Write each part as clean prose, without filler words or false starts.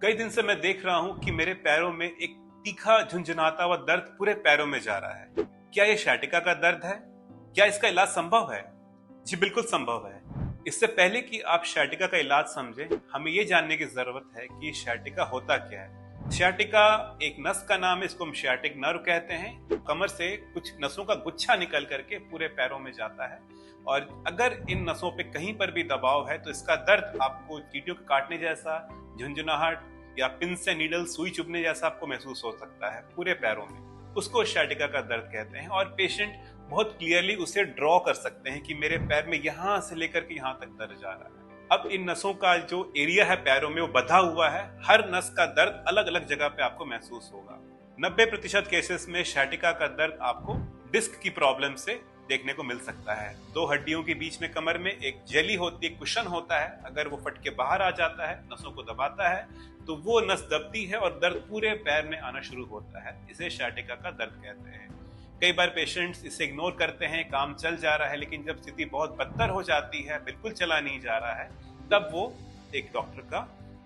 कई दिन से मैं देख रहा हूं कि मेरे पैरों में एक तीखा झुंझुनाता हुआ दर्द पूरे पैरों में जा रहा है। क्या ये sciatica का दर्द है? क्या इसका इलाज संभव है? जी बिल्कुल संभव है। इससे पहले कि आप sciatica का इलाज समझें, हमें ये जानने की जरूरत है कि sciatica होता क्या है। sciatica एक नस का नाम है, इसको हम sciatic nerve कहते हैं। कमर से कुछ नसों का गुच्छा निकल करके पूरे पैरों में जाता है और अगर इन नसों पे कहीं पर भी दबाव है तो इसका दर्द आपको चींटियों के काटने जैसा, झुंझुनाहट या पिन से नीडल सुई चुभने जैसा आपको महसूस हो सकता है पूरे पैरों में। उसको sciatica का दर्द कहते हैं और पेशेंट बहुत क्लियरली उसे ड्रॉ कर सकते हैं कि मेरे पैर में यहां से लेकर के यहां तक दर्द जा रहा है। अब इन नसों का जो एरिया है पैरों में वो बंधा हुआ है, हर नस का दर्द अलग अलग जगह पे आपको महसूस होगा। 90% केसेस में sciatica का दर्द आपको डिस्क की प्रॉब्लम से देखने को मिल सकता है। दो हड्डियों के बीच में कमर में एक जेली होती है, कुशन होता है, अगर वो फट के बाहर आ जाता है, नसों को दबाता है तो वो नस दबती है और दर्द पूरे पैर में आना शुरू होता है। इसे sciatica का दर्द कहते हैं। कई बार पेशेंट्स इसे इग्नोर करते हैं, काम चल जा रहा है, लेकिन जब स्थिति बहुत बदतर हो जाती है, बिल्कुल चला नहीं जा रहा है, तब वो एक डॉक्टर का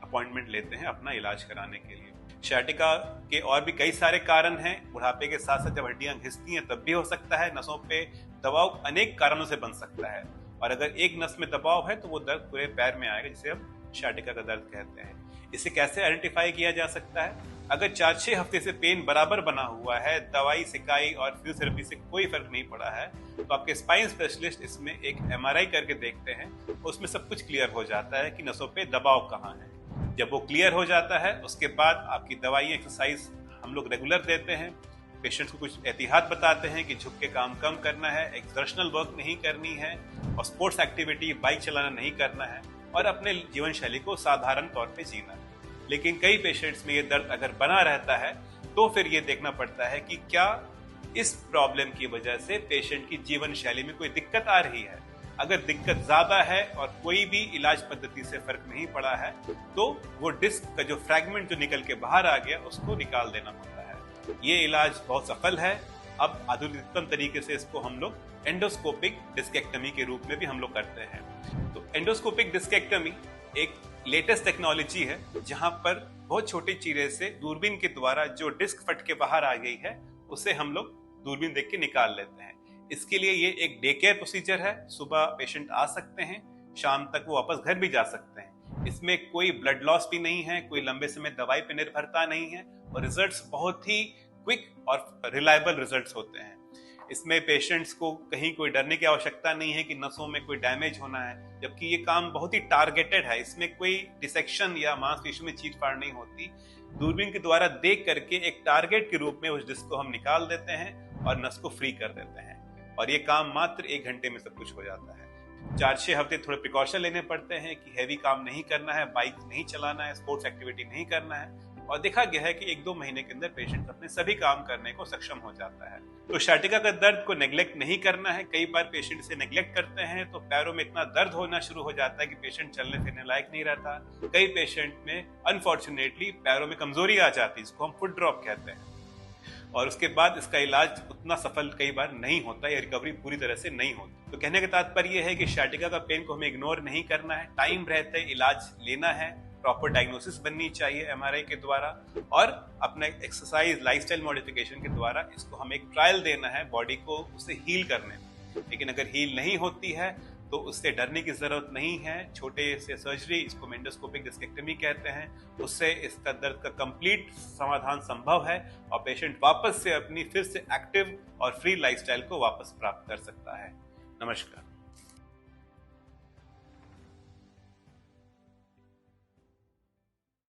अपॉइंटमेंट लेते हैं अपना इलाज कराने के लिए। sciatica के और भी कई सारे कारण हैं। बुढ़ापे के साथ साथ जब हड्डियां घिसती हैं तब भी हो सकता है। नसों पे दबाव अनेक कारणों से बन सकता है और अगर एक नस में दबाव है तो वो दर्द पूरे पैर में आएगा, जिसे हम sciatica का दर्द कहते हैं। इसे कैसे आइडेंटिफाई किया जा सकता है? अगर 4-6 हफ्ते से पेन बराबर बना हुआ है, दवाई सिकाई और फिजियोथेरेपी से कोई फर्क नहीं पड़ा है, तो आपके स्पाइन स्पेशलिस्ट इसमें एक MRI करके देखते हैं। उसमें सब कुछ क्लियर हो जाता है कि नसों पे दबाव कहाँ है। जब वो क्लियर हो जाता है उसके बाद आपकी दवाई एक्सरसाइज हम लोग रेगुलर देते हैं। पेशेंट्स को कुछ एहतियात बताते हैं कि झुक के काम कम करना है, एक्सर्शनल वर्क नहीं करनी है और स्पोर्ट्स एक्टिविटी, बाइक चलाना नहीं करना है और अपने जीवन शैली को साधारण तौर पे जीना है। लेकिन कई पेशेंट्स में ये दर्द अगर बना रहता है तो फिर ये देखना पड़ता है कि क्या इस प्रॉब्लम की वजह से पेशेंट की जीवन शैली में कोई दिक्कत आ रही है। अगर दिक्कत ज्यादा है और कोई भी इलाज पद्धति से फर्क नहीं पड़ा है तो वो डिस्क का जो फ्रैगमेंट जो निकल के बाहर आ गया उसको निकाल देना होता है। ये इलाज बहुत सफल है। अब आधुनिकतम तरीके से इसको हम लोग एंडोस्कोपिक डिस्केक्टमी के रूप में भी हम लोग करते हैं। तो एंडोस्कोपिक डिस्केक्टमी एक लेटेस्ट टेक्नोलॉजी है जहां पर बहुत छोटी चीरे से दूरबीन के द्वारा जो डिस्क फट के बाहर आ गई है उसे हम लोग दूरबीन देख के निकाल लेते हैं। इसके लिए ये एक डे केयर प्रोसीजर है। सुबह पेशेंट आ सकते हैं, शाम तक वो वापस घर भी जा सकते हैं। इसमें कोई ब्लड लॉस भी नहीं है, कोई लंबे समय दवाई पे निर्भरता नहीं है और रिजल्ट्स बहुत ही क्विक और रिलायबल रिजल्ट्स होते हैं। इसमें पेशेंट्स को कहीं कोई डरने की आवश्यकता नहीं है कि नसों में कोई डैमेज होना है, जबकि ये काम बहुत ही टारगेटेड है। इसमें कोई डिसेक्शन या मांसपेशियों में चीर-फाड़ नहीं होती। दूरबीन के द्वारा देख करके एक टारगेट के रूप में उस डिस्क को हम निकाल देते हैं और नस को फ्री कर देते हैं और ये काम मात्र 1 घंटे में सब कुछ हो जाता है। 4-6 हफ्ते थोड़े प्रिकॉशन लेने पड़ते हैं कि हैवी काम नहीं करना है, बाइक नहीं चलाना है, स्पोर्ट्स एक्टिविटी नहीं करना है और देखा गया है कि 1-2 महीने के अंदर पेशेंट अपने सभी काम करने को सक्षम हो जाता है। तो sciatica का दर्द को नेग्लेक्ट नहीं करना है। कई बार पेशेंट इसे नेग्लेक्ट करते हैं तो पैरों में इतना दर्द होना शुरू हो जाता है कि पेशेंट चलने फिरने लायक नहीं रहता। कई पेशेंट में अनफॉर्चुनेटली पैरों में कमजोरी आ जाती है, जिसको हम फुट ड्रॉप कहते हैं और उसके बाद इसका इलाज उतना सफल कई बार नहीं होता या रिकवरी पूरी तरह से नहीं होती। तो कहने का तात्पर्य यह है कि sciatica का पेन को हमें इग्नोर नहीं करना है, टाइम रहते इलाज लेना है, प्रॉपर डायग्नोसिस बननी चाहिए MRI के द्वारा और अपना एक्सरसाइज लाइफस्टाइल मॉडिफिकेशन के द्वारा इसको हमें एक ट्रायल देना है बॉडी को उसे हील करने में। लेकिन अगर हील नहीं होती है तो उससे डरने की जरूरत नहीं है। छोटे से सर्जरी, इसको एंडोस्कोपिक डिस्केक्टमी कहते हैं, उससे इसका दर्द का कंप्लीट समाधान संभव है और पेशेंट वापस से अपनी फिर से एक्टिव और फ्री लाइफस्टाइल को वापस प्राप्त कर सकता है। नमस्कार।